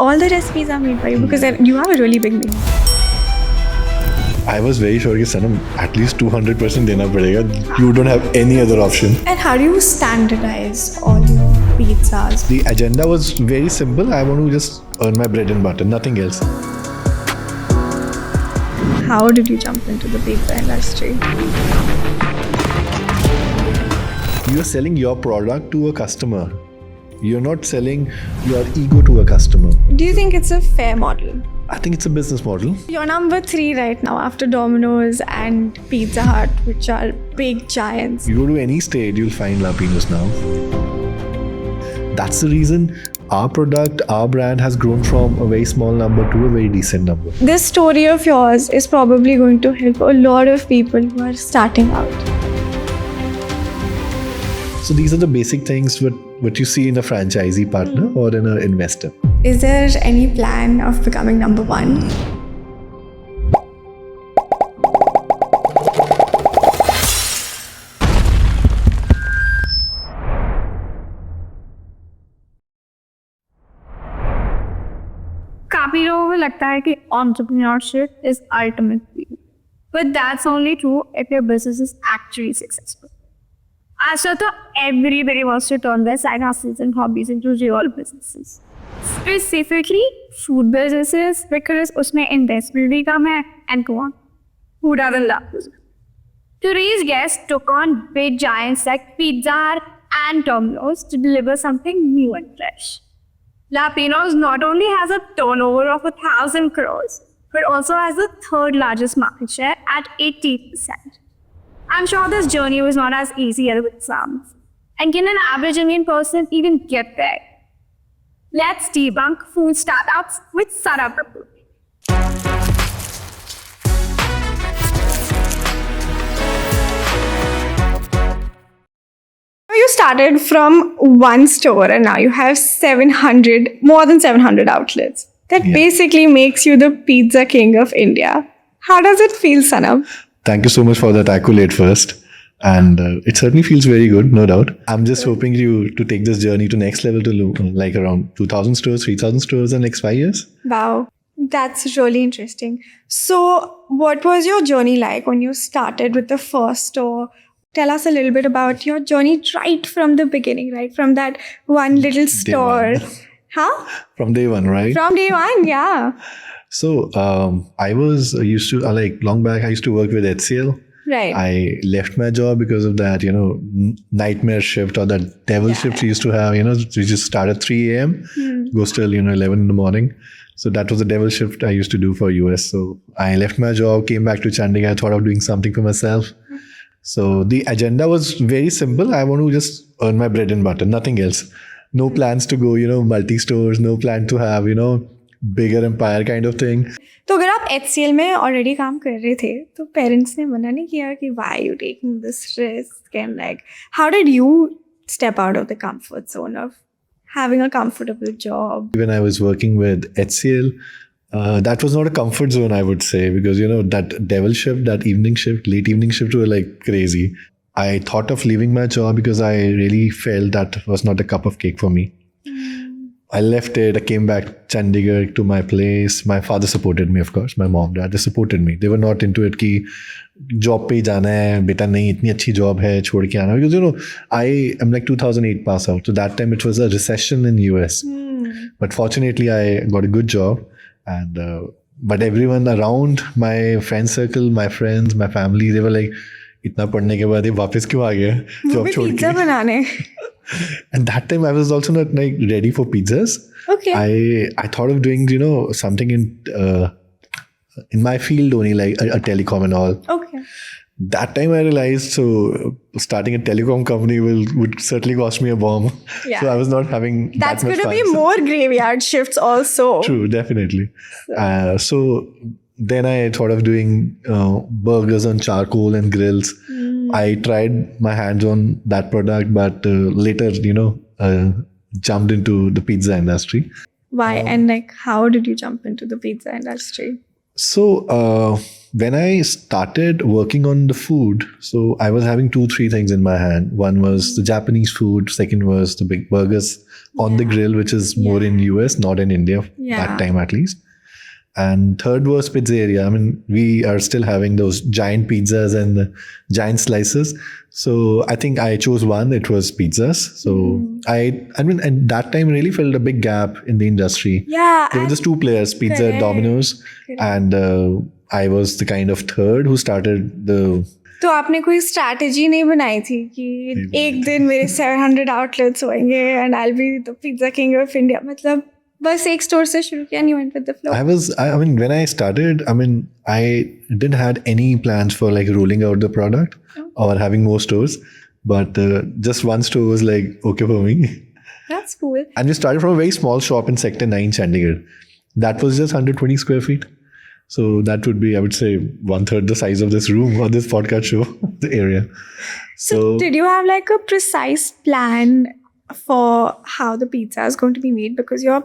all the recipes are made by you because you have a really big menu. I was very sure कि Sanam at least 200% देना पड़ेगा. You don't have any other option. And how do you standardize all your pizzas? The agenda was very simple. I want to just earn my bread and butter, nothing else. How did you jump into the pizza industry? You are selling your product to a customer. You're not selling your ego to a customer. Do you think it's a fair model? I think it's a business model. You're number 3 right now after Domino's and Pizza Hut, which are big giants. You go to any state, you'll find La Pinoz now. That's the reason our product, our brand has grown from a very small number to a very decent number. This story of yours is probably going to help a lot of people who are starting out. So these are the basic things what you see in a franchisee partner or in an investor. Is there any plan of becoming number 1? काफी लोगों को लगता है कि entrepreneurship is ultimate dream. But that's only true if your business is actually successful. आजकल everybody wants to turn their side hustles and hobbies into real businesses. Specifically food businesses because उसमें investment भी कम है and go on. Who doesn't love business? Today's guest took on big giants like Pizza Hut and Domino's to deliver something new and fresh. La Pinoz not only has a turnover of 1,000 crores, but also has the 3rd largest market share at 80%. I'm sure this journey was not as easy as it sounds. And can an average Indian person even get there? Let's debunk food startups with Sanam Kapoor. You started from one store and now you have more than 700 outlets. That basically makes you the pizza king of India. How does it feel, Sanam? Thank you so much for that accolade first. And it certainly feels very good, no doubt. I'm just hoping to take this journey to next level to like around 2,000 stores, 3,000 stores in the next 5 years. Wow, that's really interesting. So what was your journey like when you started with the first store? Tell us a little bit about your journey right from the beginning, right? From that one little store. From day one, right? From day one, yeah. So I was used to, long back, I used to work with HCL. Right. I left my job because of that, nightmare shift or that devil shift we used to have, we just start at 3 a.m., goes till, 11 in the morning. So that was the devil shift I used to do for US. So I left my job, came back to Chandigarh, I thought of doing something for myself. So the agenda was very simple. I want to just earn my bread and butter, nothing else. No plans to go, multi-stores, no plan to have, bigger empire kind of thing. तो अगर आप HCL में already काम कर रहे थे तो parents ने मना नहीं किया कि why are you taking this risk and like how did you step out of the comfort zone of having a comfortable job? When I was working with HCL, that was not a comfort zone, I would say, because that devil shift, that evening shift, late evening shift were like crazy. I thought of leaving my job because I really felt that was not a cup of cake for me. I left it. I came back to Chandigarh to my place. My father supported me, of course. My mom, dad, they supported me. They were not into it कि job पे ही जाना है, बेटा नहीं इतनी अच्छी job है, छोड़ के आना. Because I am like 2008 pass out. So that time it was a recession in US. But fortunately I got a good job. And but everyone around my friend circle, my friends, my family, they were like, इतना पढ़ने के बाद ये वापस क्यों आ गया job छोड़ के? पिज्जा बनाने. And that time I was also not like ready for pizzas. Okay. I thought of doing something in my field only, like a telecom and all. Okay. That time I realized starting a telecom company would certainly cost me a bomb. Yeah. So I was not having That's that much going to fun. be more graveyard shifts also. True, definitely. So then I thought of doing burgers on charcoal and grills. I tried my hands on that product, but later, jumped into the pizza industry. Why? And like, how did you jump into the pizza industry? So when I started working on the food, so I was having 2, 3 things in my hand. One was the Japanese food. Second was the big burgers on the grill, which is more in US, not in India that time at least. And third was pizzeria. I mean, we are still having those giant pizzas and giant slices. So I think I chose one. It was pizzas. So I mean, at that time really felt a big gap in the industry. Yeah. There were just 2 players, Pizza and Domino's. And I was the kind of third who started the... तो आपने कोई strategy नहीं बनाई थी कि एक दिन मेरे 700 outlets होंगे and I'll be the pizza king of India. मतलब बस एक store से शुरू किया and you went with the flow. I mean, when I started, I mean, I didn't had any plans for like rolling out the product or having more stores. But just one store was like, okay for me. That's cool. And we started from a very small shop in Sector 9, Chandigarh. That was just 120 square feet. So that would be, I would say, 1/3 the size of this room or this podcast show, the area. So did you have like a precise plan for how the pizza is going to be made? Because your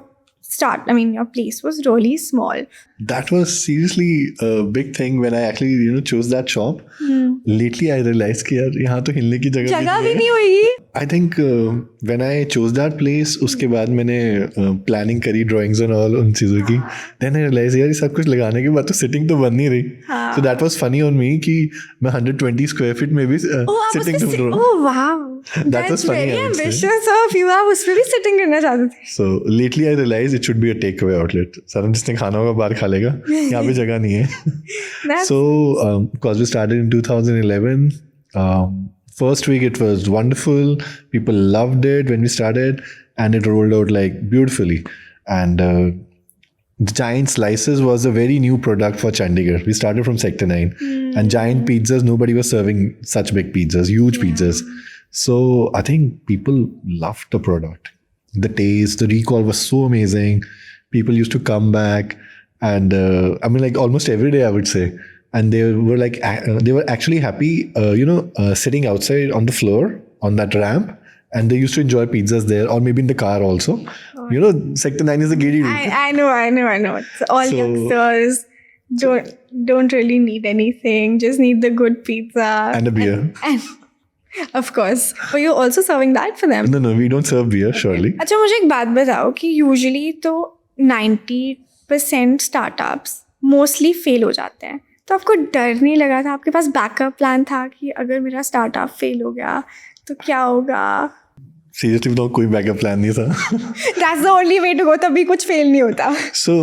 place was really small. That was seriously a big thing when I actually, chose that shop. Lately, I realized कि यार यहाँ तो हिलने की जगह भी नहीं होगी. I think when I chose that place, उसके बाद मैंने planning करी drawings and all उन चीज़ों की. Then I realized यार ये सब कुछ लगाने के बाद तो sitting तो बन नहीं रही. So that was funny on me कि मैं 120 square feet में भी sitting to draw. Oh wow. That was funny. Very ambitious of you. आप उस पे भी sitting करना चाहते थे. So lately I realized it should be a takeaway outlet. सारा जिसने खाना होगा बाहर खा लेगा. यहाँ पे जगह नहीं है. So because we started in 2011. First week it was wonderful. People loved it when we started, and it rolled out like beautifully. And the giant slices was a very new product for Chandigarh. We started from Sector 9, and giant pizzas. Nobody was serving such big pizzas, huge pizzas. So I think people loved the product. The taste, the recall was so amazing. People used to come back, and I mean, like almost every day, I would say. And they were like, they were actually happy, sitting outside on the floor on that ramp, and they used to enjoy pizzas there, or maybe in the car also. Sector 9 is a giddy route. I know. So all youngsters don't really need anything, just need the good pizza and a beer. And of course, were you also serving that for them? No, we don't serve beer, surely. अच्छा मुझे एक बात बताओ कि usually तो 90% startups mostly fail हो जाते हैं. तो आपको डर नहीं लगा था? आपके पास बैकअप प्लान था कि अगर मेरा स्टार्टअप फेल हो गया तो क्या होगा? Seriously, तो कोई बैकअप प्लान नहीं था. That's the only way to go. तभी कुछ फेल नहीं होता. So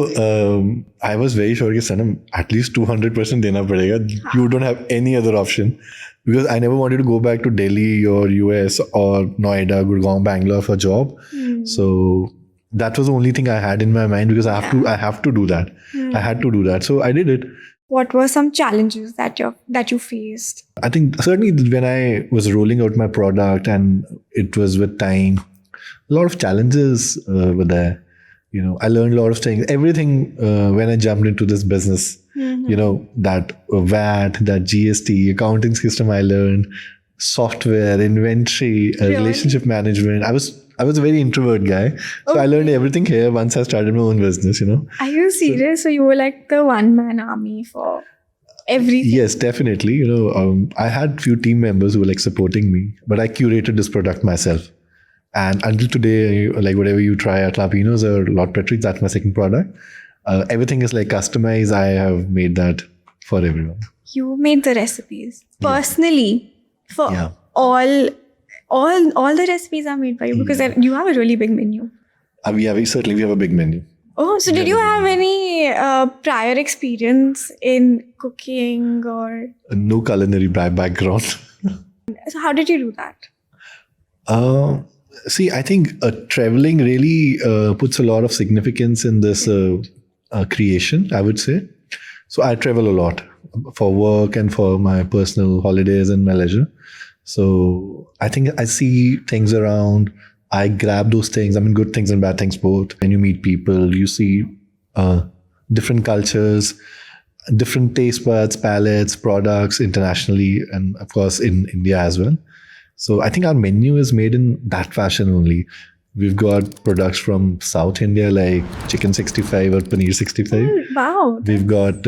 I was very sure कि Sanam at least 200% देना पड़ेगा. You don't have any other option, because I never wanted to go back to Delhi or US or Noida, Gurgaon, Bangalore for a job. So that was the only thing I had in my mind, because I have to do that. I had to do that. So I did it. What were some challenges that you faced? I think certainly when I was rolling out my product and it was with time, a lot of challenges were there. I learned a lot of things. Everything when I jumped into this business, that VAT, that GST, accounting system I learned, software, inventory, relationship management. I was a very introvert guy. So I learned everything here once I started my own business, Are you serious? So you were like the one-man army for everything? Yes, definitely. I had few team members who were like supporting me, but I curated this product myself. And until today, like whatever you try at La Pinoz or Lord Petri's, that's my second product. Everything is like customized. I have made that for everyone. You made the recipes personally for all the recipes are made by you, because you have a really big menu. We have a big menu. Oh, so did you have any prior experience in cooking or? No culinary background. So how did you do that? See, I think traveling really puts a lot of significance in this creation, I would say. So I travel a lot for work and for my personal holidays and my leisure. So I think I see things around. I grab those things. I mean, good things and bad things both. When you meet people, you see different cultures, different taste buds, palettes, products internationally, and of course in India as well. So I think our menu is made in that fashion only. We've got products from South India like chicken 65 or paneer 65. Wow. We've got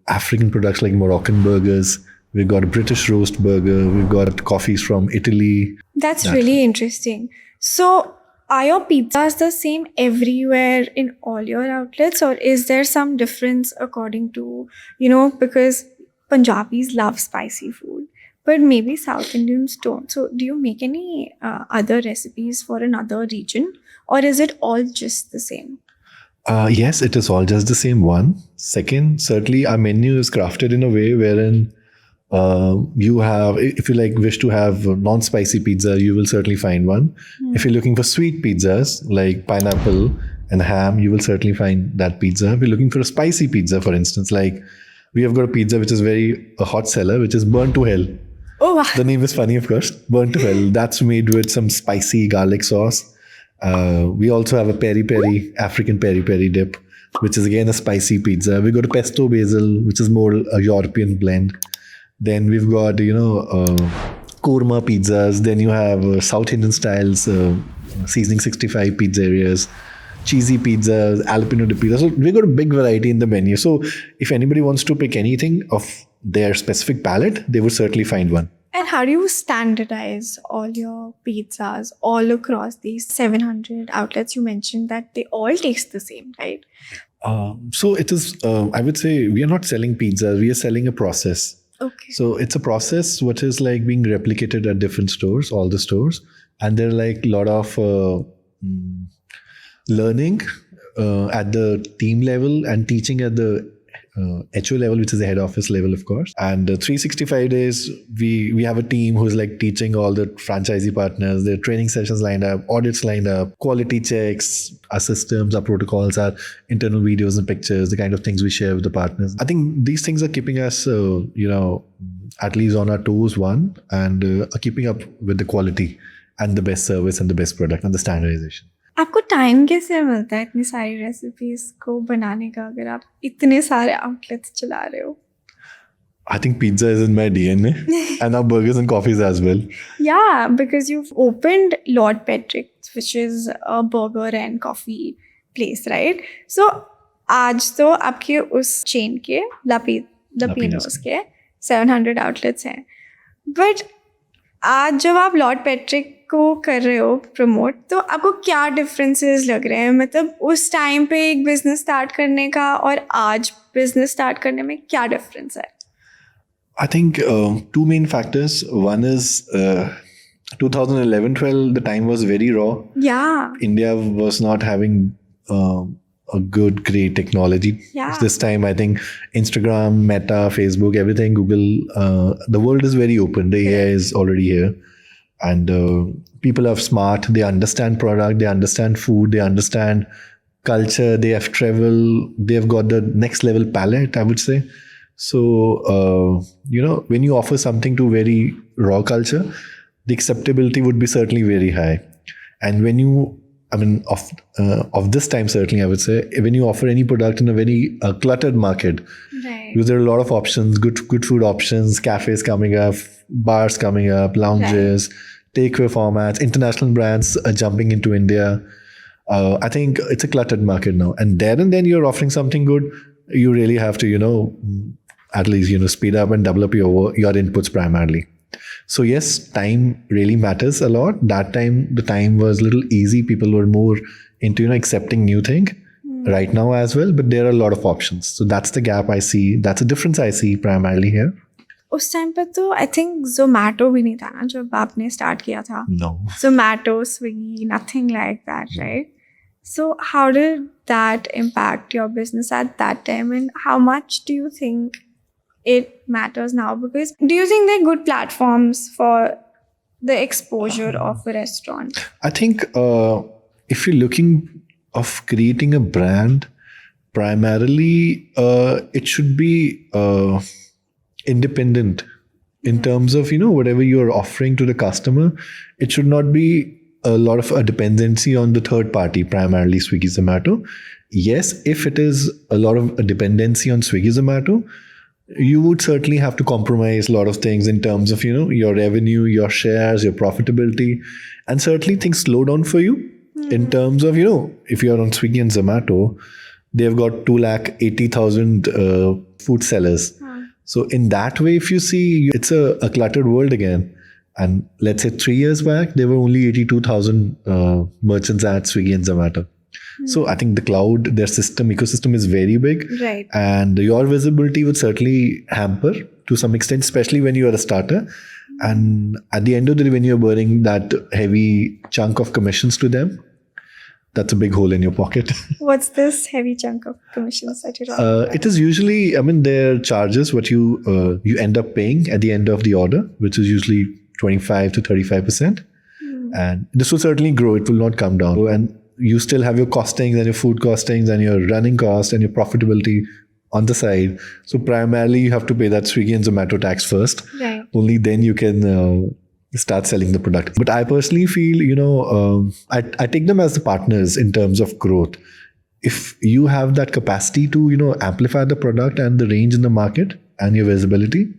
African products like Moroccan burgers. We've got a British roast burger. We've got coffees from Italy. That's really interesting. So, are your pizzas the same everywhere in all your outlets, or is there some difference according to, because Punjabis love spicy food, but maybe South Indians don't. So, do you make any other recipes for another region, or is it all just the same? Yes, it is all just the same one. Second, certainly our menu is crafted in a way wherein you have, if you wish to have non-spicy pizza, you will certainly find one. If you're looking for sweet pizzas like pineapple and ham, you will certainly find that pizza. If you're looking for a spicy pizza, for instance, like we have got a pizza which is a hot seller, which is burnt to hell. Oh, wow. The name is funny, of course. Burnt to hell. That's made with some spicy garlic sauce. We also have a African peri-peri dip, which is again a spicy pizza. We got a pesto basil, which is more a European blend. Then we've got, korma pizzas. Then you have South Indian styles, seasoning 65 pizzerias, cheesy pizzas, jalapeno dip pizzas. So we've got a big variety in the menu. So if anybody wants to pick anything of their specific palate, they would certainly find one. And how do you standardize all your pizzas all across these 700 outlets? You mentioned that they all taste the same, right? So it is, I would say, we are not selling pizzas. We are selling a process. Okay. So it's a process which is being replicated at different stores, all the stores. And there are a lot of learning at the team level and teaching at the HO level, which is the head office level, of course. And 365 days, we have a team who's teaching all the franchisee partners. There are training sessions lined up, audits lined up, quality checks, our systems, our protocols, our internal videos and pictures, the kind of things we share with the partners. I think these things are keeping us, at least on our toes, one, and keeping up with the quality and the best service and the best product and the standardization. आपको time कैसे मिलता है इतनी सारी recipes को बनाने का अगर आप इतने सारे आउटलेट्स चला रहे हो? I think pizza is in my DNA and now burgers and coffees as well. Yeah, because you've opened Lord Patrick's, which is a burger and coffee place, right? So आज तो आपके उस चेन के Pinoz के 700 outlets हैं. But आज जब आप लॉर्ड पैट्रिक को कर रहे हो प्रमोट, तो आपको क्या डिफरेंसेस लग रहे हैं? मतलब उस टाइम पे एक बिजनेस स्टार्ट करने का और आज बिजनेस स्टार्ट करने में क्या डिफरेंस है? I think two main factors. One is 2011-12, the time was very raw. Yeah. India was not having a great technology. Yeah. This time, I think Instagram, Meta, Facebook, everything, Google, the world is very open. The AI is already here. And people are smart. They understand product. They understand food. They understand culture. They have travel. They've got the next level palate, I would say. So, when you offer something to very raw culture, the acceptability would be certainly very high. And when you, of this time, certainly, I would say, when you offer any product in a very cluttered market, Right. because there are a lot of options, good food options, cafes coming up, bars coming up, lounges, takeaway formats, international brands jumping into India. I think it's a cluttered market now. And then you're offering something good. You really have to, at least, speed up and develop your inputs primarily. So yes, time really matters a lot. That time, the time was a little easy. People were more into, accepting new thing. Right now as well, but there are a lot of options. So that's the gap I see. That's a difference I see primarily here. उस time पे तो I think Zomato भी नहीं था ना जब आपने start किया था. No. Zomato, Swiggy, nothing like that, right? So how did that impact your business at that time, and how much do you think it matters now? Because do you think they're good platforms for the exposure of a restaurant? I think if you're looking of creating a brand, primarily it should be independent in terms of, whatever you're offering to the customer. It should not be a lot of a dependency on the third party, primarily Swiggy, Zomato. Yes, if it is a lot of a dependency on Swiggy, Zomato, you would certainly have to compromise a lot of things in terms of, your revenue, your shares, your profitability, and certainly things slow down for you. In terms of, if you're on Swiggy and Zomato, they've got 280,000 food sellers. So in that way, if you see, it's a cluttered world again. And let's say 3 years back, there were only 82,000 merchants at Swiggy and Zomato. So I think the cloud, their ecosystem is very big. Right. And your visibility would certainly hamper to some extent, especially when you are a starter. And at the end of the day, when you're burning that heavy chunk of commissions to them, that's a big hole in your pocket. What's this heavy chunk of commissions that you're talking about? It is usually, their charges, what you end up paying at the end of the order, which is usually 25 to 35%. And this will certainly grow. It will not come down. And you still have your costings and your food costings and your running cost and your profitability on the side. So primarily you have to pay that Swiggy and Zomato tax first. Right. Only then you can start selling the product. But I personally feel, I take them as the partners in terms of growth. If you have that capacity to, amplify the product and the range in the market and your visibility,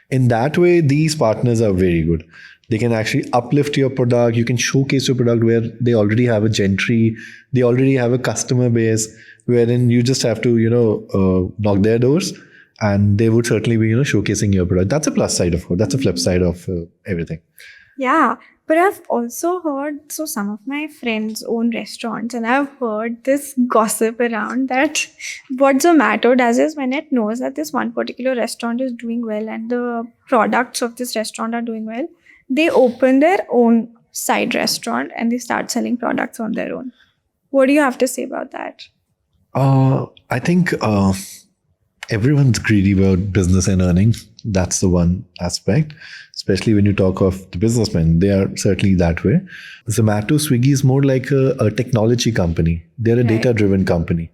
in that way, these partners are very good. They can actually uplift your product. You can showcase your product where they already have a gentry. They already have a customer base wherein you just have to, knock their doors and they would certainly be, showcasing your product. That's a plus side of it. That's a flip side of everything. Yeah. But I've also heard, so some of my friends own restaurants and I've heard this gossip around that what Zomato does is when it knows that this one particular restaurant is doing well and the products of this restaurant are doing well, they open their own side restaurant and they start selling products on their own. What do you have to say about that? I think everyone's greedy about business and earnings. That's the one aspect, especially when you talk of the businessmen. They are certainly that way. Zomato, Swiggy is more like a technology company. They're a data-driven company.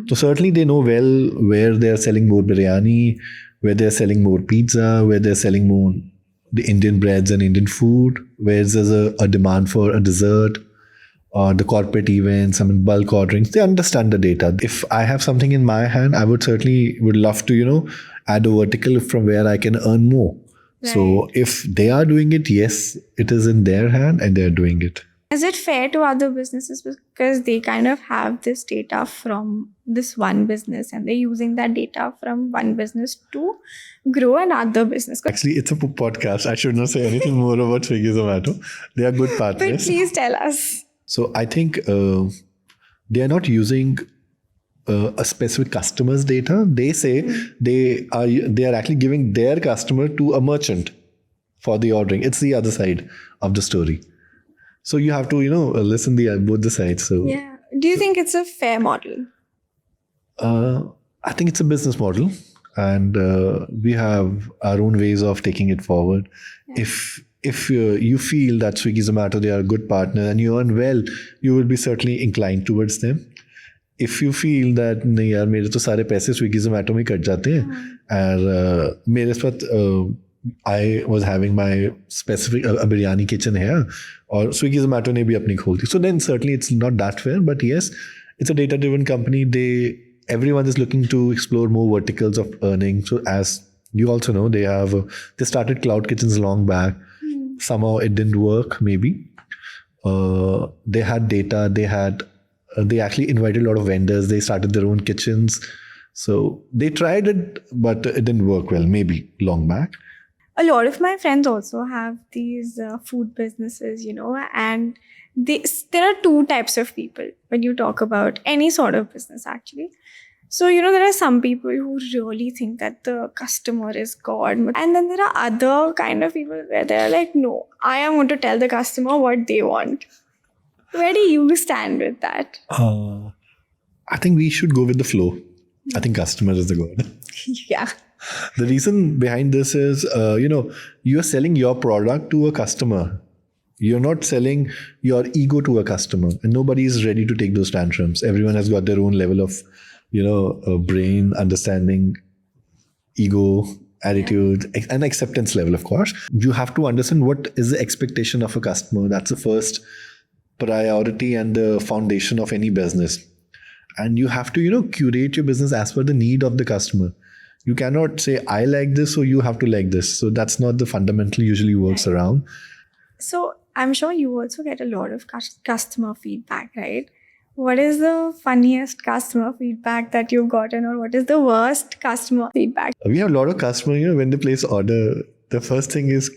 So certainly they know well where they're selling more biryani, where they're selling more pizza, where they're selling more the Indian breads and Indian food, where there's a demand for a dessert or the corporate events, bulk orderings. They understand the data. If I have something in my hand, I would love to, add a vertical from where I can earn more. Right. So if they are doing it, yes, it is in their hand and they're doing it. Is it fair to other businesses because they kind of have this data from this one business and they're using that data from one business to grow another business? Actually, it's a podcast. I should not say anything more about Swiggy Zomato. They are good partners. But please tell us. So I think they are not using a specific customer's data. They say they are actually giving their customer to a merchant for the ordering. It's the other side of the story. So you have to, listen both the sides. So yeah. Do you think it's a fair model? I think it's a business model, and we have our own ways of taking it forward. Yeah. If you feel that Swiggy, Zomato, they are a good partner and you earn well, you will be certainly inclined towards them. If you feel that नहीं यार मेरे तो सारे पैसे Swiggy, Zomato में cut जाते हैं और मेरे साथ I was having my specific a biryani kitchen here, or Swiggy Zomato ne bhi apni khol di. So then certainly it's not that fair, but yes, it's a data-driven company. Everyone is looking to explore more verticals of earning. So as you also know, they started cloud kitchens long back. Somehow it didn't work. Maybe they had data. They actually invited a lot of vendors. They started their own kitchens. So they tried it, but it didn't work well. Maybe long back. A lot of my friends also have these food businesses, and there are two types of people when you talk about any sort of business, actually. So, there are some people who really think that the customer is God. And then there are other kind of people where they're like, no, I am going to tell the customer what they want. Where do you stand with that? I think we should go with the flow. I think customer is the God. Yeah. The reason behind this is, you are selling your product to a customer. You're not selling your ego to a customer. And nobody is ready to take those tantrums. Everyone has got their own level of, brain, understanding, ego, attitude, and acceptance level, of course. You have to understand what is the expectation of a customer. That's the first priority and the foundation of any business. And you have to, curate your business as per the need of the customer. You cannot say, I like this, so you have to like this. So that's not the fundamental usually works around. So I'm sure you also get a lot of customer feedback, right? What is the funniest customer feedback that you've gotten, or what is the worst customer feedback? We have a lot of customers, when they place order, the first thing is,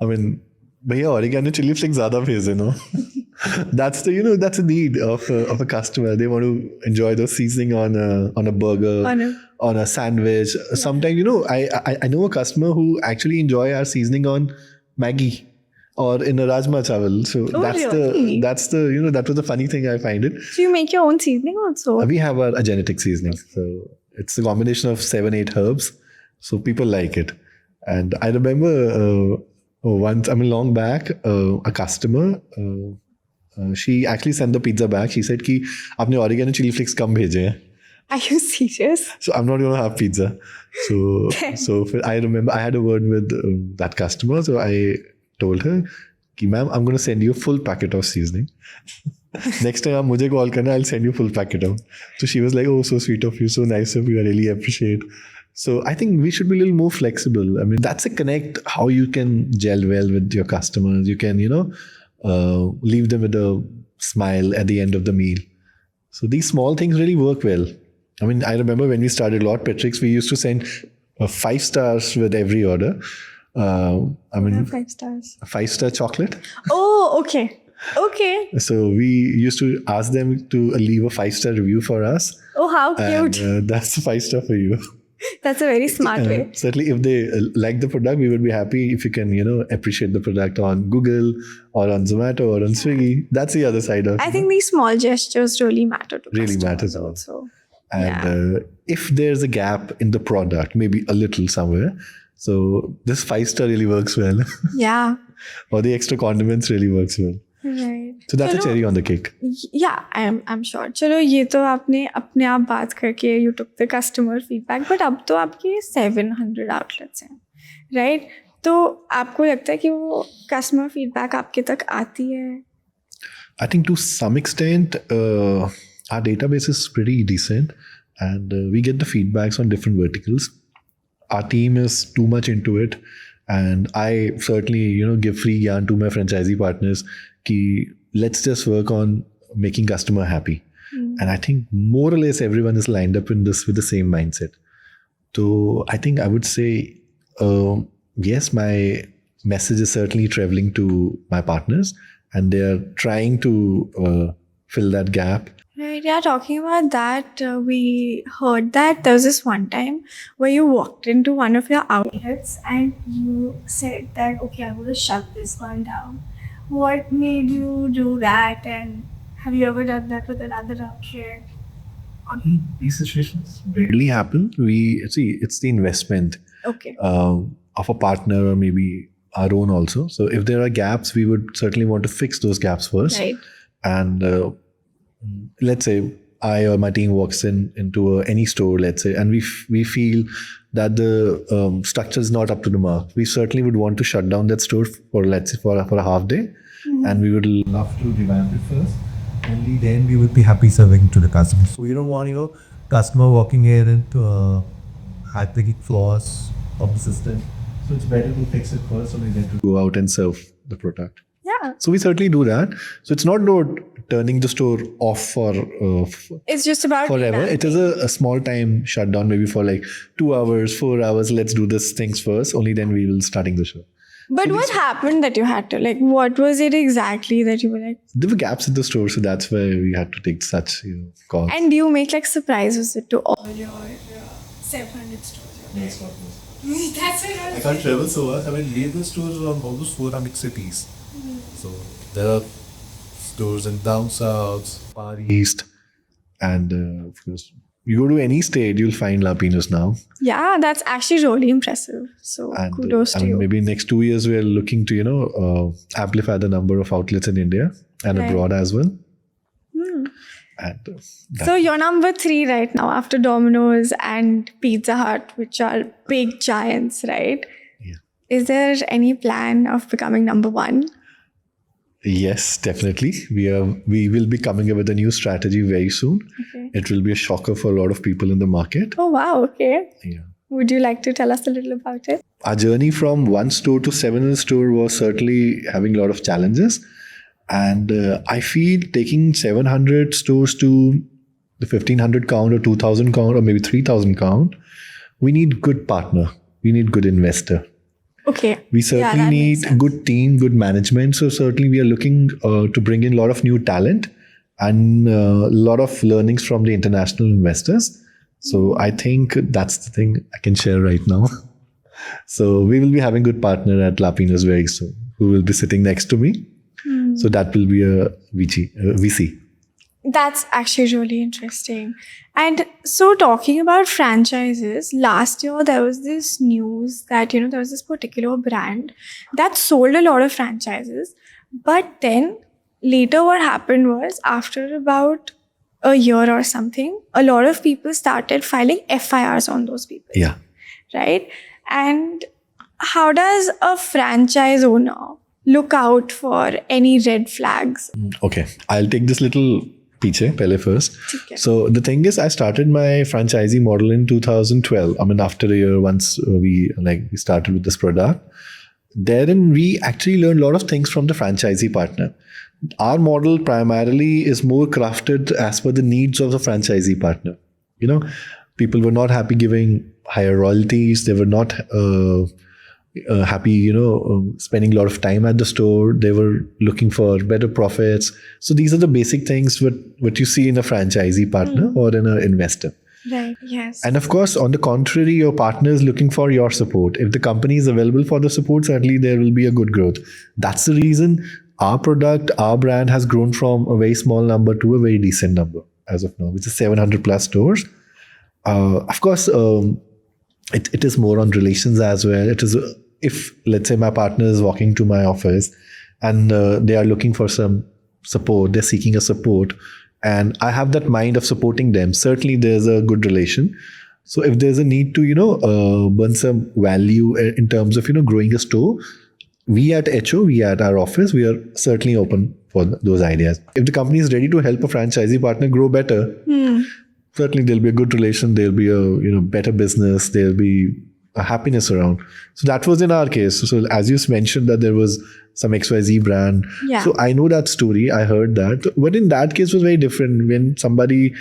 bhaiya oregano chili flakes zyada bhej no. That's that's a need of a customer. They want to enjoy the seasoning on a burger, on a sandwich. Yeah. Sometimes, I know a customer who actually enjoy our seasoning on Maggi or in a rajma chawal. So really? That was the funny thing I find it. So you make your own seasoning also? We have a genetic seasoning. So it's a combination of 7-8 herbs. So people like it. And I remember once, long back, a customer, she actually sent the pizza back. She said ki aapne oregano chili flakes kam bheje hain. Are you serious? So I'm not going to have pizza. So I remember I had a word with that customer. So I told her, ki, ma'am, I'm going to send you a full packet of seasoning. Next time aap mujhe call karna, I'll send you a full packet of. So she was like, oh, so sweet of you, so nice of you, I really appreciate. So I think we should be a little more flexible. I mean, that's a connect, how you can gel well with your customers. You can, leave them with a smile at the end of the meal. So these small things really work well. I mean, I remember when we started Lord Patrick's, we used to send 5 stars with every order. 5 stars. 5-star chocolate. Oh, okay. Okay. So we used to ask them to leave a 5-star review for us. Oh, how cute. And, that's a 5-star for you. That's a very smart way. Certainly, if they like the product, we would be happy if you can, appreciate the product on Google or on Zomato or on Swiggy. That's the other side of it. I think these small gestures really matter to really customers matters also. And if there's a gap in the product, maybe a little somewhere, so this 5-star really works well. Yeah. Or the extra condiments really works well. Right. So that's a cherry on the cake. Yeah, I'm sure. चलो ये तो आपने अपने आप बात करके you took the customer feedback, but अब तो आपके 700 outlets हैं, right? तो आपको लगता है कि वो customer feedback आपके तक आती है? I think to some extent, our database is pretty decent, and we get the feedbacks on different verticals. Our team is too much into it, and I certainly, give free yarn to my franchisee partners. Ki let's just work on making customer happy. And I think more or less everyone is lined up in this with the same mindset. So I think I would say, yes, my message is certainly traveling to my partners, and they are trying to fill that gap. Right, yeah, talking about that, we heard that there was this one time where you walked into one of your outlets and you said that, okay, I'm going to shut this one down. What made you do that, and have you ever done that with another outlet? These situations rarely happen. It's the investment of a partner or maybe our own also. So if there are gaps, we would certainly want to fix those gaps first. Right. And let's say I or my team walks into any store, let's say, and we feel that the structure is not up to the mark. We certainly would want to shut down that store for, let's say, for a half day, and we would love to revamp it first. Only then we would be happy serving to the customers. So we don't want customer walking here into high-picking flaws of the system. So it's better to fix it first, only then to go out and serve the product. Yeah. So we certainly do that. So it's not about turning the store off for it's just about forever. It is a small time shutdown, maybe for like 2 hours, 4 hours. Let's do this things first. Only then we will starting the show. But what happened that you had to, what was it exactly that you were like? There were gaps in the store, so that's why we had to take such calls. And do you make surprise visit to all your 700 stores? Yes, of course. That's it. I can't travel so much. I mean, we have the stores on almost 400 cities. So there are stores in down south, Far East, and of course, you go to any state, you'll find La Pinoz now. Yeah, that's actually really impressive. So And kudos to you. maybe next 2 years we are looking to amplify the number of outlets in India and Right. abroad as well. And So you're number 3 right now after Domino's and Pizza Hut, which are big giants, right? Yeah. Is there any plan of becoming number 1? Yes, definitely. We will be coming up with a new strategy very soon. Okay. It will be a shocker for a lot of people in the market. Oh, wow. Okay. Yeah. Would you like to tell us a little about it? our journey from one store to 7 store was certainly having a lot of challenges. And I feel taking 700 stores to the 1500 count or 2000 count or maybe 3000 count, we need good partner. We need good investor. Okay. We Yeah, certainly that makes need sense. good team, good management. So certainly we are looking to bring in a lot of new talent and a lot of learnings from the international investors. So I think that's the thing I can share right now. So we will be having good partner at La Pinoz very soon, who will be sitting next to me. So that will be a VC. That's actually really interesting. And so, talking about franchises, last year there was this news that, there was this particular brand that sold a lot of franchises. But then later, what happened was after about a year or something, a lot of people started filing FIRs on those people. Yeah. Right? And how does a franchise owner look out for any red flags? Okay. I'll take this little piche pehle first. Okay. So the thing is, I started my franchisee model in 2012. I mean, after a year, once we started with this product, therein we actually learned a lot of things from the franchisee partner. Our model primarily is more crafted as per the needs of the franchisee partner. People were not happy giving higher royalties. They were not happy, spending a lot of time at the store. They were looking for better profits. So these are the basic things what you see in a franchisee partner or in an investor. Right, yes. And of course, on the contrary, your partner is looking for your support. If the company is available for the support, certainly there will be a good growth. That's the reason our product, our brand has grown from a very small number to a very decent number as of now, which is 700 plus stores. Of course, it is more on relations as well. It is if, let's say, my partner is walking to my office and they are looking for some support, they're seeking a support, and I have that mind of supporting them, certainly there's a good relation. So if there's a need to, burn some value in terms of, growing a store, we at HO, we at our office, we are certainly open for those ideas. If the company is ready to help a franchisee partner grow better, certainly there'll be a good relation, there'll be a better business, there'll be a happiness around. So that was in our case. So as you mentioned that there was some XYZ brand. Yeah. So I know that story, I heard that. But in that case it was very different. When somebody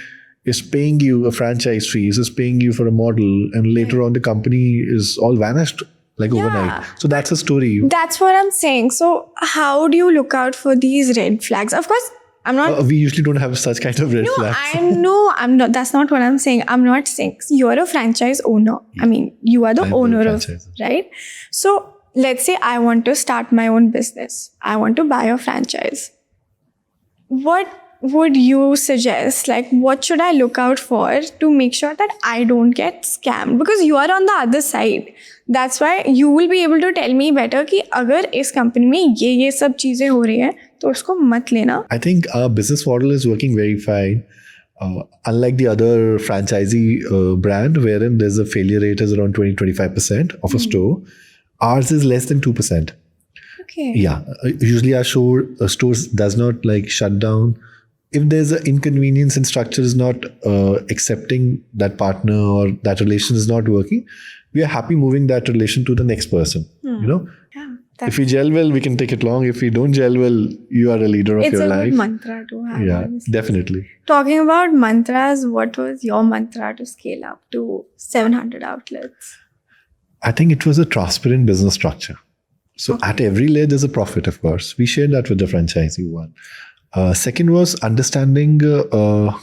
is paying you a franchise fee, is paying you for a model, and later on the company is all vanished overnight. So that's a story. That's what I'm saying. So how do you look out for these red flags? Of course, I'm not... we usually don't have such kind of red flags. I'm not. That's not what I'm saying. I'm not saying you're a franchise owner. I mean, you are the owner of, right? So let's say I want to start my own business. I want to buy a franchise. What would you suggest? What should I look out for to make sure that I don't get scammed? Because you are on the other side. That's why you will be able to tell me better कि अगर इस company में ये सब चीजें हो रही हैं तो उसको मत लेना. I think our business model is working very fine. Unlike the other franchisee brand, wherein there's a failure rate is around 20-25% of a store, ours is less than 2%. Okay. Yeah. Usually our stores does not shut down. If there's an inconvenience and structure is not accepting that partner or that relation is not working, we are happy moving that relation to the next person. Yeah, if we gel well, we can take it long. If we don't gel well, you are a leader of your life. It's a good mantra to have. Yeah, honestly. definitely. Talking about mantras, what was your mantra to scale up to 700 outlets? I think it was a transparent business structure. So at every layer, there's a profit, of course. We shared that with the franchisee one. Second was understanding the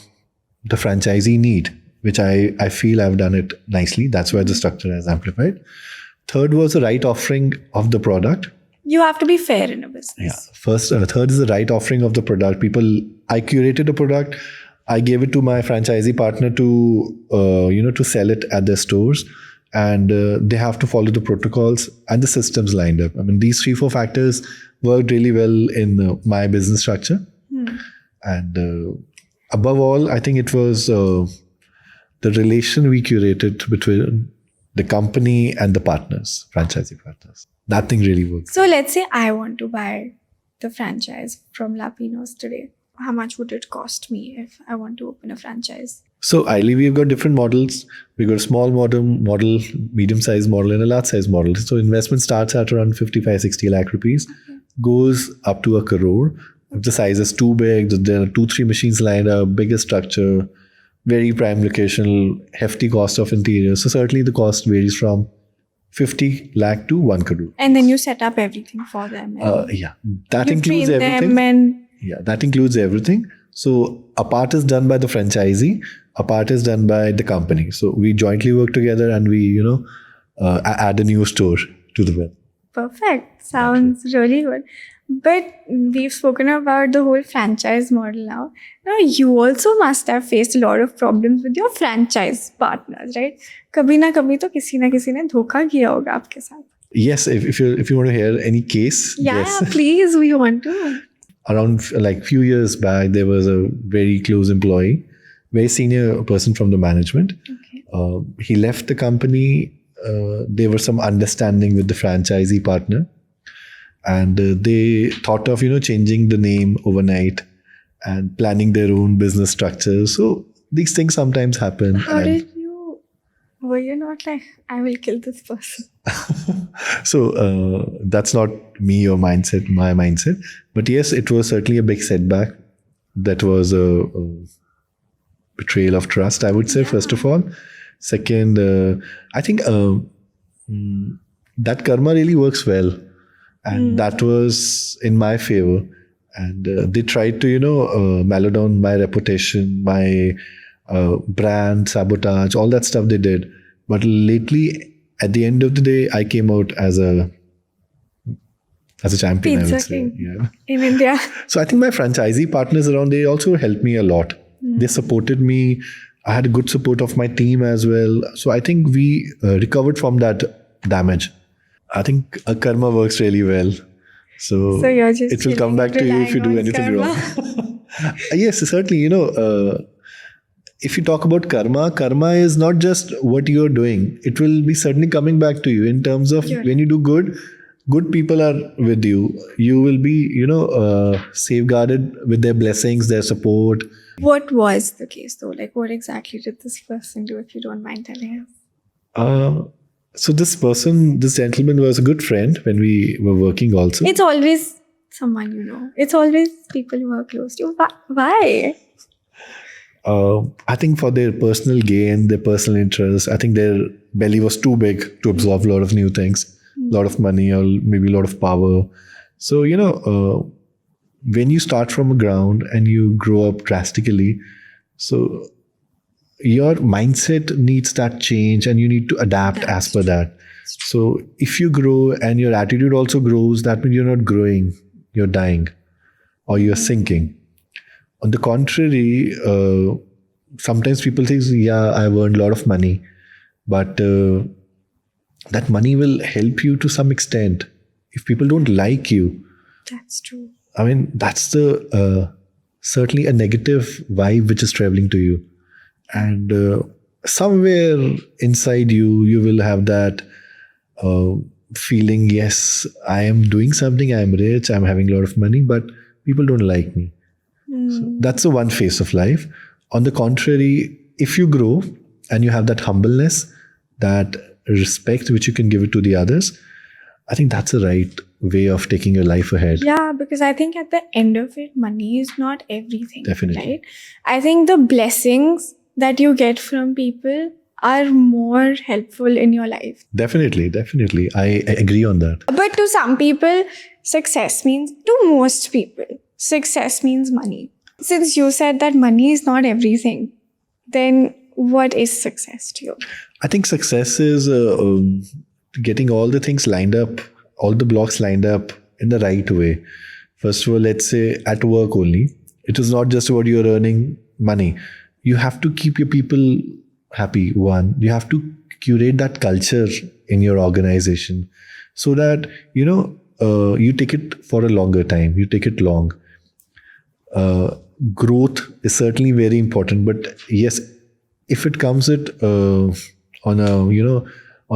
franchisee need, which I feel I've done it nicely. That's why the structure has amplified. Third was the right offering of the product. You have to be fair in a business. Yeah. Third is the right offering of the product. I curated a product. I gave it to my franchisee partner to sell it at their stores. And they have to follow the protocols and the systems lined up. I mean, these 3-4 factors worked really well in my business structure. And above all, I think it was the relation we curated between the company and the partners, franchisee partners. That thing really worked. So let's say I want to buy the franchise from La Pinoz today. How much would it cost me if I want to open a franchise? So ideally, we've got different models. We've got a small model, medium-sized model, and a large-sized model. So investment starts at around 55-60 lakh rupees, goes up to 1 crore. If the size is too big, there are 2-3 machines lined up, bigger structure, very prime location, hefty cost of interior. So certainly the cost varies from 50 lakh to 1 crore. And then you set up everything for them. Yeah, that you includes train everything. them and Yeah, that includes everything. So a part is done by the franchisee, a part is done by the company. So we jointly work together and we, add a new store to the web. perfect. Sounds really good. But we've spoken about the whole franchise model now. Now, you also must have faced a lot of problems with your franchise partners, right? कभी ना कभी तो किसी ना किसी ने धोखा किया होगा आपके साथ. Yes, if you want to hear any case, Yeah, yes. please, we want to. Around like few years back, there was a very close employee, very senior person from the management. Okay. He left the company. There was some understanding with the franchisee partner, and they thought of changing the name overnight and planning their own business structure. So these things sometimes happen. Were you not like, I will kill this person? So that's not my mindset. But yes, it was certainly a big setback. That was a betrayal of trust, I would say, first of all. Second, I think that karma really works well. And that was in my favor. And they tried to, mellow down my reputation, my brand, sabotage, all that stuff they did. But lately, at the end of the day, I came out as a champion, I Pizza would say. king. Yeah. In India. So I think my franchisee partners around, they also helped me a lot. They supported me. I had a good support of my team as well. So I think we recovered from that damage. I think karma works really well. So you're just it will come back to you if you do relying on anything karma. wrong. Yes, certainly. If you talk about karma is not just what you're doing. It will be certainly coming back to you in terms of when you do good people are with you. You will be, safeguarded with their blessings, their support. What was the case though? Like, what exactly did this person do, if you don't mind telling us? So this gentleman was a good friend when we were working also. It's always someone you know. It's always people who are close to you. Why? I think for their personal gain, their personal interest, I think their belly was too big to absorb a lot of new things, a lot of money or maybe a lot of power. So, when you start from a ground and you grow up drastically, so your mindset needs that change and you need to adapt as per that. So if you grow and your attitude also grows, that means you're not growing, you're dying or you're sinking. On the contrary, sometimes people think, yeah, I've earned a lot of money, but that money will help you to some extent. If people don't like you, That's true. I mean, that's the certainly a negative vibe which is traveling to you. And somewhere inside you will have that feeling, yes, I am doing something, I am rich, I'm having a lot of money, but people don't like me. So that's the one phase of life. On the contrary, if you grow and you have that humbleness, that respect which you can give it to the others, I think that's the right way of taking your life ahead. Yeah, because I think at the end of it, money is not everything. Definitely. Right? I think the blessings that you get from people are more helpful in your life. Definitely. I agree on that. But to some people, to most people, success means money. Since you said that money is not everything, then what is success to you? I think success is getting all the things lined up, all the blocks lined up in the right way. First of all, let's say at work only, it is not just about you're earning money. You have to keep your people happy. One, you have to curate that culture in your organization so that, you take it for a longer time. You take it long. Growth is certainly very important, but yes, if it comes on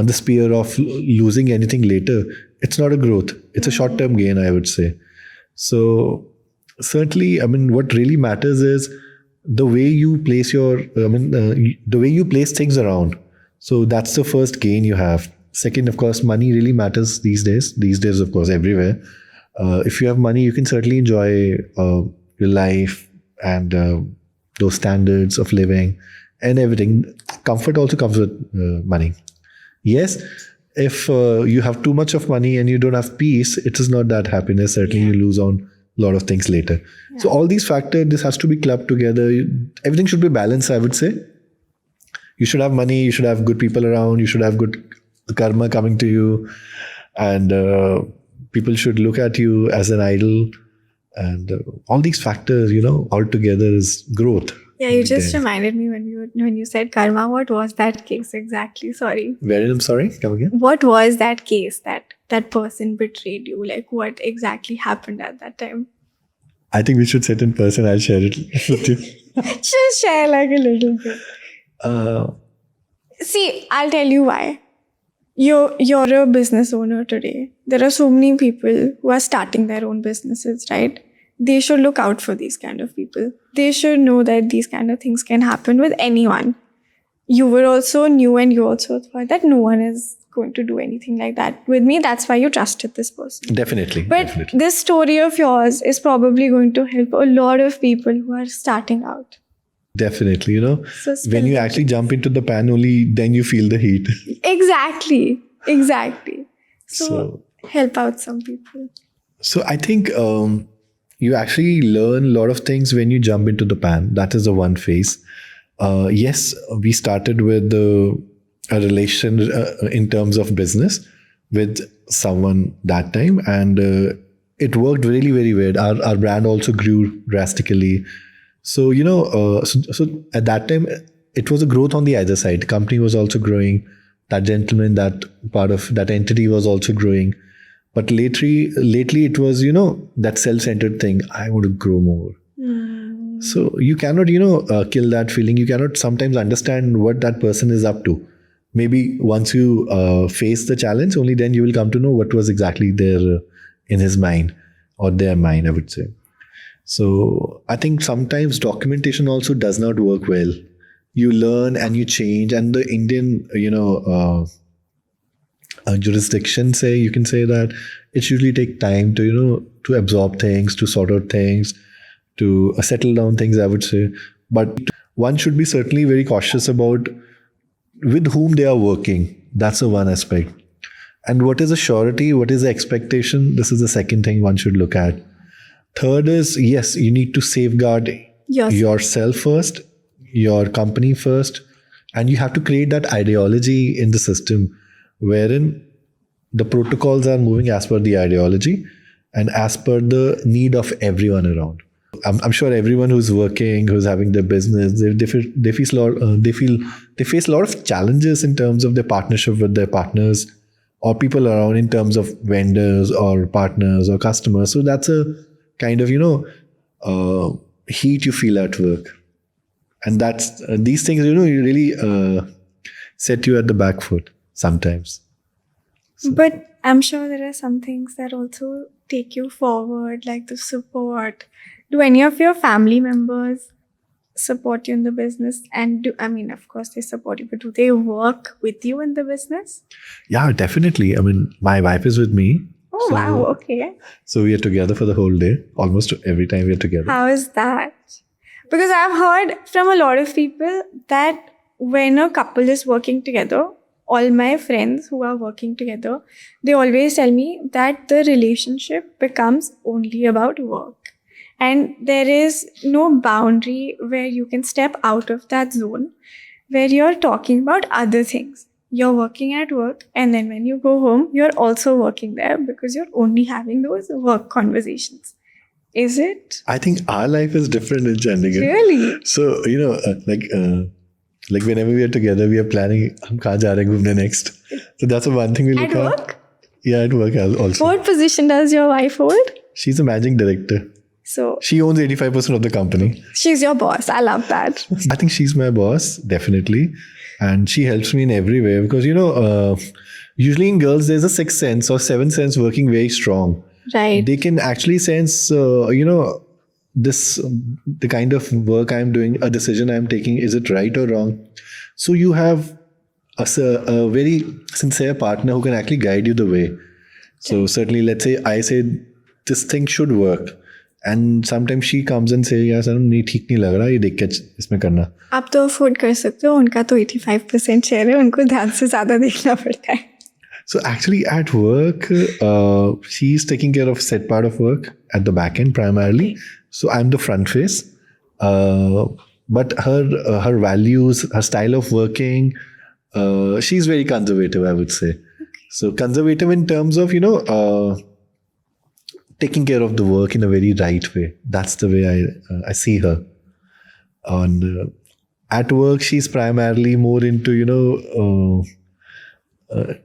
the spear of losing anything later, it's not a growth. It's a short-term gain, I would say. So certainly, I mean, what really matters is the way you place the way you place things around. So that's the first gain you have. Second, of course, money really matters these days. These days, of course, everywhere. If you have money, you can certainly enjoy your life and those standards of living and everything. Comfort also comes with money. Yes, if you have too much of money and you don't have peace, it is not that happiness. Certainly, you lose on a lot of things later. Yeah. So all these factors, this has to be clubbed together. Everything should be balanced, I would say. You should have money, you should have good people around, you should have good karma coming to you, and people should look at you as an idol. And all these factors, all together is growth. Yeah, you just reminded me when you said karma. What was that case exactly? Sorry. Where? I'm sorry. Come again. What was that case that person betrayed you? Like, what exactly happened at that time? I think we should sit in person. I'll share it with you. Just share like a little bit. See, I'll tell you why. You're a business owner today. There are so many people who are starting their own businesses, right? They should look out for these kind of people. They should know that these kind of things can happen with anyone. You were also new and you also thought that no one is going to do anything like that with me. That's why you trusted this person. Definitely. But definitely. This story of yours is probably going to help a lot of people who are starting out. Definitely, So when you actually jump into the pan, only then you feel the heat. Exactly. So help out some people. So I think you actually learn a lot of things when you jump into the pan. That is the one phase. Yes, we started with a relation in terms of business with someone that time, and it worked really, very well. Our brand also grew drastically. So, so at that time, it was a growth on the other side. The company was also growing. That gentleman, that part of that entity was also growing. But lately it was, that self-centered thing. I want to grow more. So you cannot, kill that feeling. You cannot sometimes understand what that person is up to. Maybe once you face the challenge, only then you will come to know what was exactly there in his mind or their mind, I would say. So I think sometimes documentation also does not work well. You learn and you change, and the Indian, jurisdiction you can say that it usually take time to absorb things, to sort out things, to settle down things, I would say. But one should be certainly very cautious about with whom they are working. That's the one aspect. And what is the surety? What is the expectation? This is the second thing one should look at. Third is, yes, you need to safeguard yourself first, your company first, and you have to create that ideology in the system wherein the protocols are moving as per the ideology and as per the need of everyone around. I'm sure everyone who's working, who's having their business, they face a lot of challenges in terms of their partnership with their partners or people around in terms of vendors or partners or customers. So that's a kind of heat you feel at work, and that's these things you really set you at the back foot sometimes. So. But I'm sure there are some things that also take you forward, like the support. Do any of your family members support you in the business? And of course they support you, but do they work with you in the business? Yeah, definitely. My wife is with me. Oh, wow. Okay. So we are together for the whole day. Almost every time we are together. How is that? Because I've heard from a lot of people that when a couple is working together, all my friends who are working together, they always tell me that the relationship becomes only about work. And there is no boundary where you can step out of that zone where you're talking about other things. You're working at work, and then when you go home, you're also working there because you're only having those work conversations. Is it? I think our life is different in Chandigarh. Really? So, like whenever we are together, we are planning hum kahan ja rahe hain ghumne next. So that's the one thing we look at. At work? Yeah, at work also. What position does your wife hold? She's a managing director. So she owns 85% of the company. She's your boss. I love that. I think she's my boss, definitely. And she helps me in every way because, usually in girls, there's a sixth sense or seventh sense working very strong. Right. They can actually sense, the kind of work I'm doing, a decision I'm taking, is it right or wrong? So you have a very sincere partner who can actually guide you the way. So certainly, let's say I say this thing should work, and sometimes she comes and say, "यार सनम नहीं ठीक नहीं लग रहा, ये देख के इसमें करना." आप तो अफोर्ड कर सकते हो, उनका तो 85% शेयर है, उनको ध्यान से ज़्यादा देखना पड़ता है. So actually at work, she's taking care of set part of work at the back end primarily. So I'm the front face. But her values, her style of working, she's very conservative, I would say. So conservative in terms of, taking care of the work in a very right way. That's the way I see her. And at work, she's primarily more into,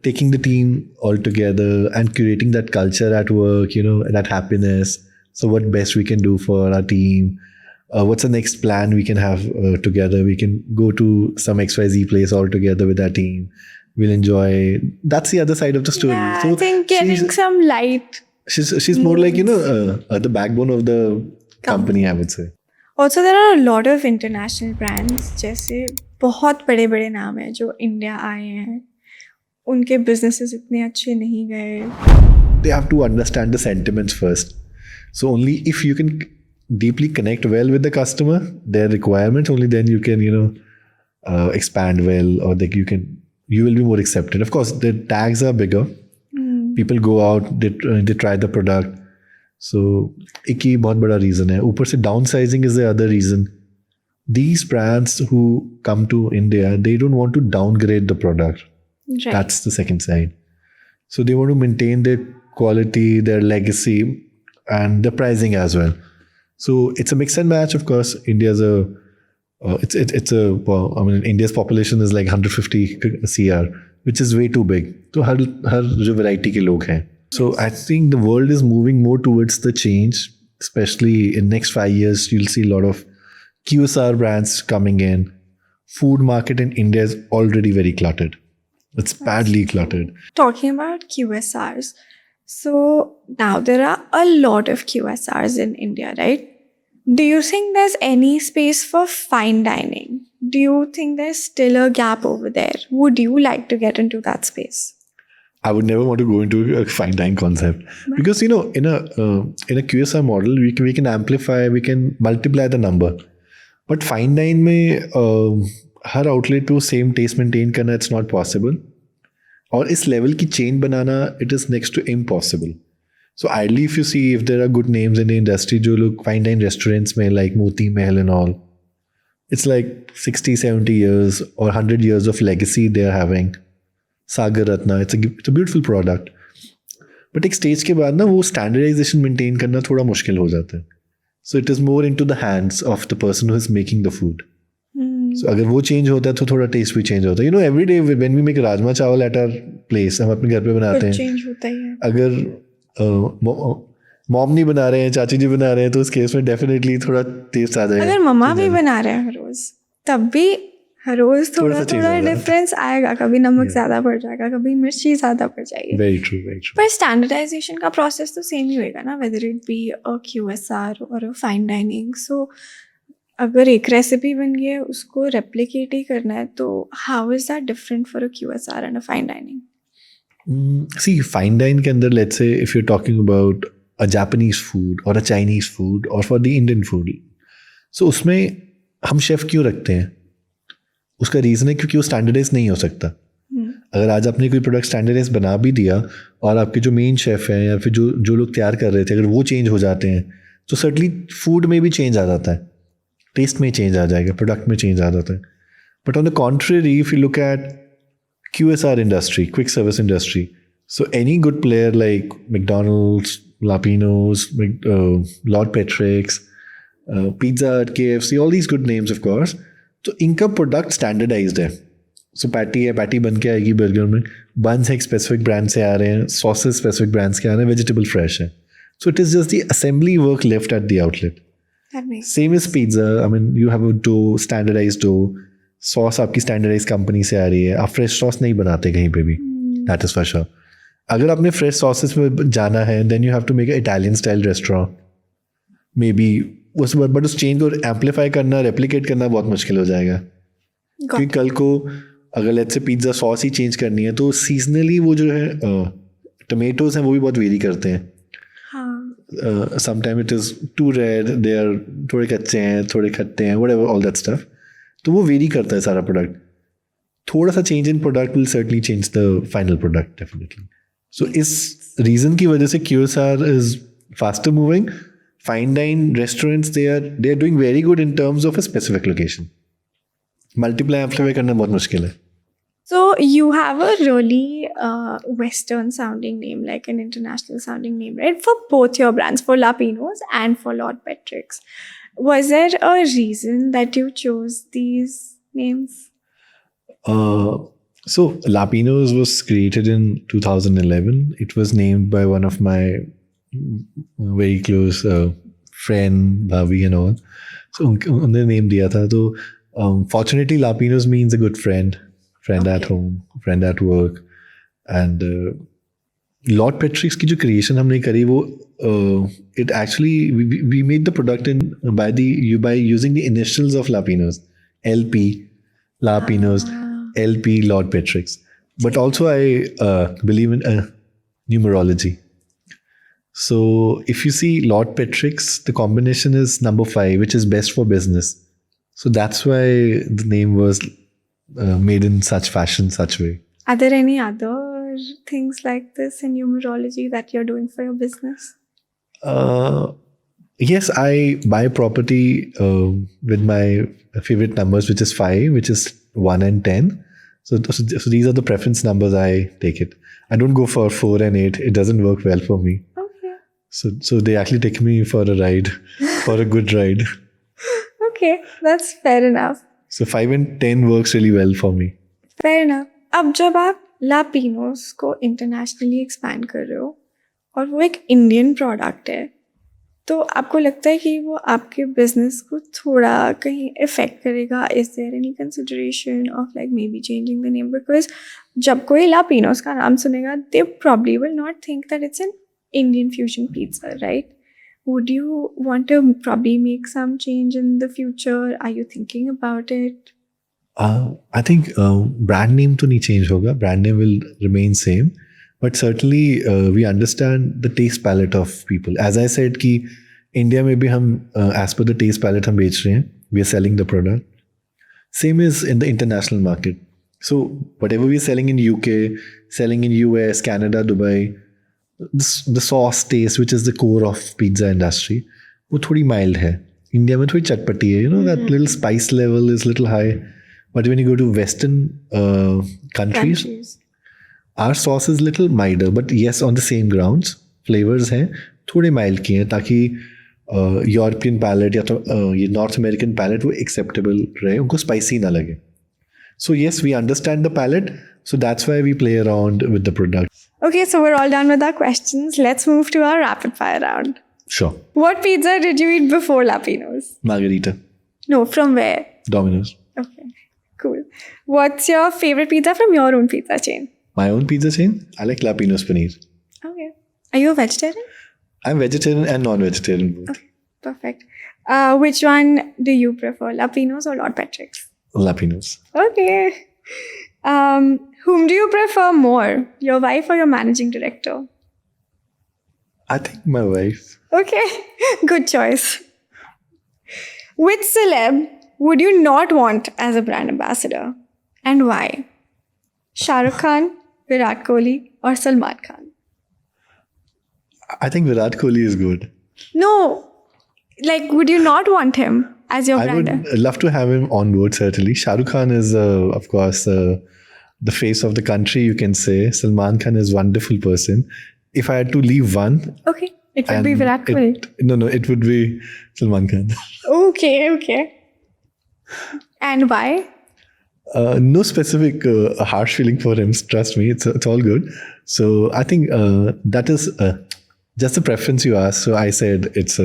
taking the team all together and curating that culture at work, that happiness. So what best we can do for our team? What's the next plan we can have together? We can go to some XYZ place all together with our team. We'll enjoy. That's the other side of the story. Yeah, So I think getting some light. she's more like, the backbone of the company, I would say. Also, there are a lot of international brands, जैसे बहुत बड़े बड़े नाम हैं जो India आए हैं, उनके businesses इतने अच्छे नहीं गए. They have to understand the sentiments first. So only if you can deeply connect well with the customer, their requirements, only then you can, expand well, or you will be more accepted. Of course, the tags are bigger. People go out, they try the product. So, एक ही बहुत बड़ा reason है. ऊपर से downsizing is the other reason. These brands who come to India, they don't want to downgrade the product. Right. That's the second side. So they want to maintain their quality, their legacy, and the pricing as well. So it's a mix and match. Of course, India's India's population is like 150 CR, which is way too big. So हर जो variety के लोग हैं. So I think the world is moving more towards the change, especially in next 5 years. You'll see a lot of QSR brands coming in. Food market in India is already very cluttered. It's badly cluttered. Talking about QSRs, so now there are a lot of QSRs in India, right? Do you think there's any space for fine dining? Do you think there's still a gap over there? Would you like to get into that space? I would never want to go into a fine dining concept because in a QSR model we can amplify, we can multiply the number, but fine dine में हर outlet को same taste maintain करना it's not possible, और इस level की chain बनाना it is next to impossible. So ideally if you see if there are good names in the industry, जो लोग फाइन डाइन रेस्टोरेंट्स में like Moti Mahal and all, it's like 60-70 years or 100 years of legacy they're having. Sagar Ratna, it's a beautiful product. But एक stage के बाद ना वो standardization maintain करना थोड़ा मुश्किल हो जाता है. So it is more into the hands of the person who is making the food. So अगर वो change होता है तो थोड़ा taste भी change होता है. You know, every day when we make rajma चावल at our place, हम अपने घर पे बनाते हैं. change होता ही है. अगर मॉम नहीं बना रहे हैं, चाची जी बना रहे हैं, तो उस केस में डेफिनेटली थोड़ा टेस्ट आ जाएगा. अगर मम्मा भी बना रहे हैं हर रोज, तब भी हर रोज थोड़ा डिफरेंस आएगा. कभी नमक ज्यादा पड़ जाएगा, कभी मिर्ची ज्यादा पड़ जाएगी. Very true, very true. पर स्टैंडर्डाइजेशन का प्रोसेस तो सेम ही होएगा ना, whether it be a QSR और अ फाइन डाइनिंग. सो अगर एक रेसिपी बन गई है उसको रेप्लिकेट ही करना है, तो how is that different for a QSR and a fine dining? See, fine dine के अंदर, let's say if you're talking about a Japanese food or a Chinese food or for the Indian food, so उसमें हम chef क्यों रखते हैं? उसका reason है क्योंकि वो स्टैंडर्डाइज नहीं हो सकता. अगर आज आपने कोई प्रोडक्ट स्टैंडर्डाइज बना भी दिया और आपके जो मेन शेफ हैं या फिर जो लोग तैयार कर रहे थे, अगर वो चेंज हो जाते हैं तो सर्टनली फूड में भी चेंज आ जाता है, टेस्ट में चेंज आ जाएगा, प्रोडक्ट में चेंज आ जाता है. But on the contrary, if you look at QSR industry, quick service industry, so any good player like McDonald's, Pinoz, Lord Patrick's, Pizza Hut, KFC, all these good names of course, so इनका product standardised है. सो patty है, patty बन के आएगी burger में, buns एक specific brand से आ रहे हैं, सॉसेस स्पेसिफिक ब्रांड्स के आ रहे हैं, वेजिटेबल फ्रेश है. So it is just the assembly work left at the outlet. Same is pizza. I mean you have a dough, standardised dough, sauce आपकी standardise company से आ रही है. आप फ्रेश सॉस नहीं बनाते कहीं पे भी, दैट इज़ फॉर श्योर. अगर आपने फ्रेश सॉसेस में जाना है, then you have to make a Italian style restaurant, maybe उस चेंज को एम्पलीफाई करना, रेप्लिकेट करना बहुत मुश्किल हो जाएगा. क्योंकि कल को अगर let's say pizza sauce he change करनी है तो सीजनली वो जो है टमेटोज हैं वो भी बहुत वेरी करते हैं. Sometime it is too red, they are थोड़े कच्चे हैं, थोड़े खट्टे हैं, व्हाटएवर ऑल दैट स्टफ. तो वो वेरी करता है सारा प्रोडक्ट. थोड़ा सा change in product will certainly change the final product definitely. So इस रीज़न की वजह से QSR is faster moving. Fine dine restaurants they are doing very good in terms of a specific location. Multiply amplify करना बहुत मुश्किल है. So you have a really Western sounding name, like an international sounding name, right? For both your brands, for La Pinoz and for Lord Patrick's. Was there a reason that you chose these names? So La Pinoz was created in 2011. It was named by one of my very close friend, Bhavi and all. So उन्होंने name दिया था. तो fortunately La Pinoz means a good friend at home, friend at work. And Lord Patrick's की जो creation हमने करी वो it actually we made the product by using the initials of La Pinoz. LP, La Pinoz, LP, Lord Patrick's. But also I believe in numerology. So if you see Lord Patrick's, the combination is number 5, which is best for business. So that's why the name was made in such fashion, such way. Are there any other things like this in numerology that you're doing for your business? Yes, I buy property with my favorite numbers, which is 5, which is 1 and 10. So these are the preference numbers. I take it. I don't go for 4 and 8. It doesn't work well for me. Okay. So they actually take me for a ride, for a good ride. Okay, that's fair enough. So 5 and 10 works really well for me. Fair enough. अब जब आप ला पिनोज को internationally expand कर रहे हो और वो एक इंडियन प्रोडक्ट है, तो आपको लगता है कि वो आपके बिजनेस को थोड़ा कहीं इफेक्ट करेगा? Is there any consideration of like maybe changing the name? Because जब कोई ला पिनोज का नाम सुनेगा they probably will not think that it's an Indian fusion pizza, right? Would you want to probably make some change in the future? Are you thinking about it? I think brand name to nahi change hoga. Brand name will remain same. But certainly we understand the taste palette of people. As I said ki India mein bhi hum as per the taste palette hum bech rahe hain. We are selling the product. Same is in the international market. So whatever we are selling in UK, selling in US, Canada, Dubai, the sauce taste, which is the core of pizza industry, वो थोड़ी mild है. India में थोड़ी चटपटी है. You know, that little spice level is little high. But when you go to Western countries, our sauce is little milder. But yes, on the same grounds, flavors हैं थोड़े mild किए हैं ताकि European palate या तो ये North American palate वो acceptable रहे, उनको spicy ना लगे. So yes, we understand the palate. So that's why we play around with the product. Okay, so we're all done with our questions. Let's move to our rapid fire round. Sure. What pizza did you eat before La Pinoz? Margarita. No, from where? Domino's. Okay, cool. What's your favorite pizza from your own pizza chain? My own pizza chain? I like La Pinoz paneer. Okay. Are you a vegetarian? I'm vegetarian and non-vegetarian both. Okay, perfect. Which one do you prefer, La Pinoz or Lord Patrick's? La Pinoz. Okay. Whom do you prefer more, your wife or your managing director? I think my wife. Okay, good choice. Which celeb would you not want as a brand ambassador and why? Shah Rukh Khan, Virat Kohli or Salman Khan? I think Virat Kohli is good. No, like would you not want him as your I brand? would love to have him on board, certainly. Shah Rukh Khan is, of course, the face of the country, you can say. Salman Khan is a wonderful person. If I had to leave one... Okay, it would be Virat Kohli. No, it would be Salman Khan. Okay. And why? No specific harsh feeling for him, trust me, it's all good. So I think that is just the preference you asked. So I said it's...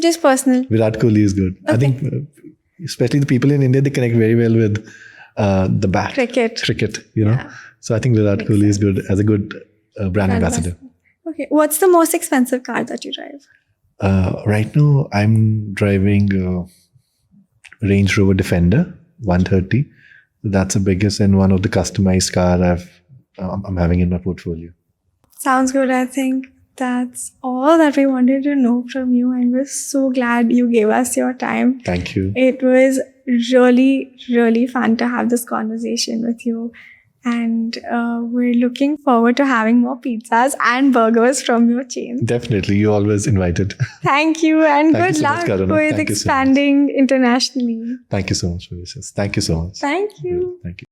Just personal. Virat Kohli is good. Okay. I think especially the people in India, they connect very well with the bat. Cricket, you know. Yeah. So I think Virat Kohli is good as a good brand ambassador. Okay. What's the most expensive car that you drive? Right now, I'm driving Range Rover Defender 130. That's the biggest and one of the customized car I'm having in my portfolio. Sounds good. I think that's all that we wanted to know from you, and we're so glad you gave us your time. Thank you. It was really, really fun to have this conversation with you. And we're looking forward to having more pizzas and burgers from your chain. Definitely. You're always invited. Thank you, and Thank you good so much, luck Karuna. with Thank you so much. expanding internationally. Thank you so much for this. Thank you so much. Thank you. Thank you.